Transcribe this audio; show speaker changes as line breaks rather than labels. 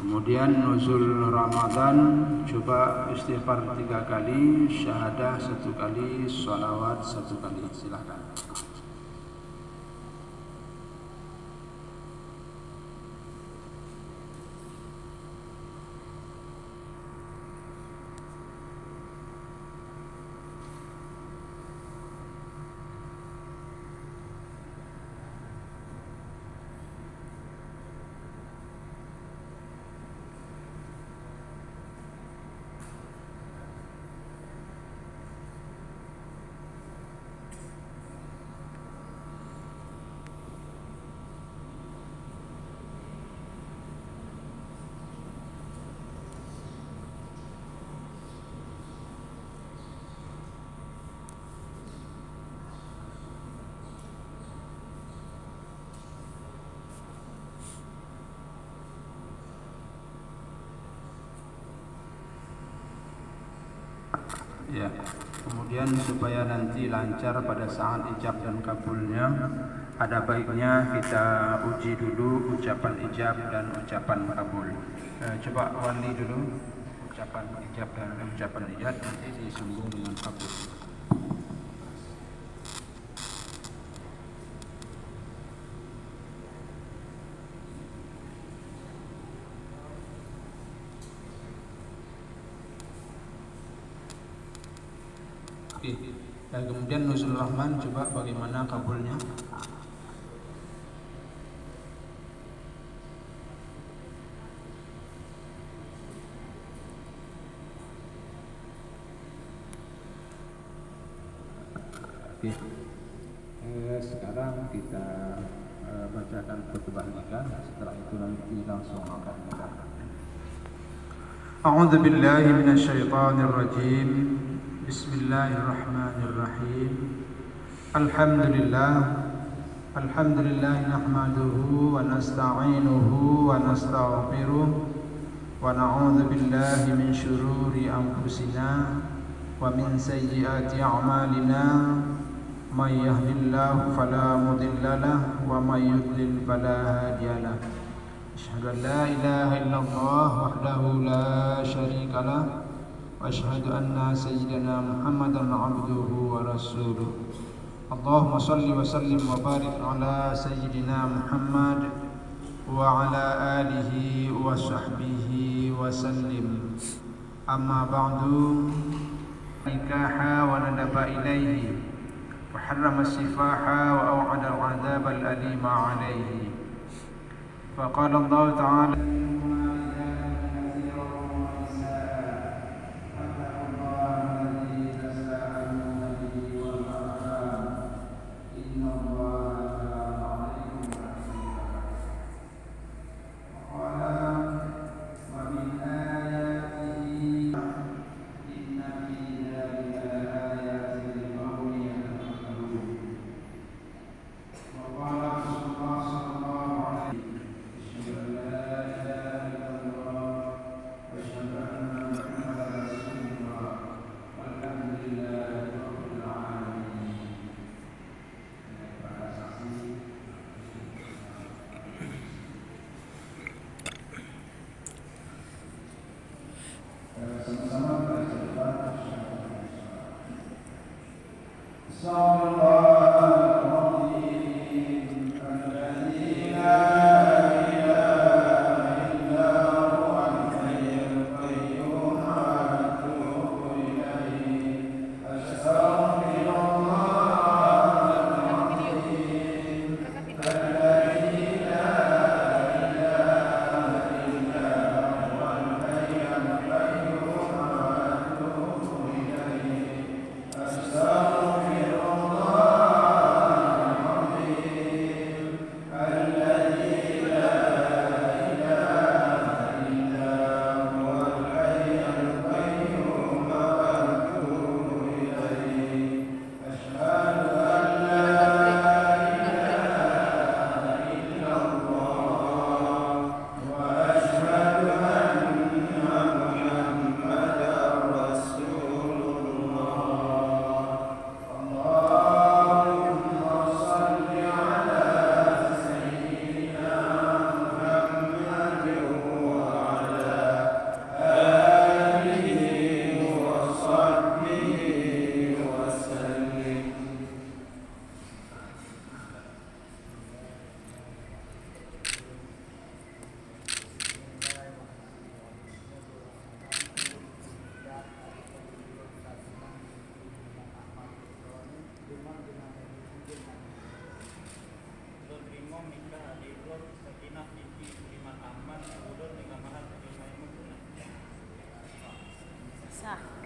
Kemudian nuzul Ramadan, coba istighfar 3 kali, syahadah 1 kali, sholawat 1 kali. Silakan. Ya, kemudian supaya nanti lancar pada saat ijab dan kabulnya, ada baiknya kita uji dulu ucapan ijab dan ucapan kabul. Coba wali dulu ucapan ijab dan ucapan ijab, nanti disambung dengan kabul. Dan kemudian nuzul rahman, coba bagaimana kabulnya? Oke. Sekarang kita bacakan khutbah nikah. Setelah itu nanti langsung akan nikah. A'udzu billahi minasyaitonir rajim. Bismillahirrahmanirrahim. Alhamdulillah nahmaduhu wa nasta'inuhu wa nastaghfiruh wa na'udzu billahi min syururi anfusina wa min sayyiati a'malina may yahdihillahu fala mudilla lahu wa may yudlil fala hadiya lahu. Asyhadu an la ilaha illallah wahdahu la syarika lahu وأشهد أن سيدنا محمدا عبده ورسوله. اللهم صل وسلم وبارك على سيدنا محمد وعلى آله وصحبه وسلم. أما بعد، نكاح وندب إليه وحرم السفاح وأوعد العذاب الأليم عليه. فقال الله تعالى:
Astaghfirullah sah.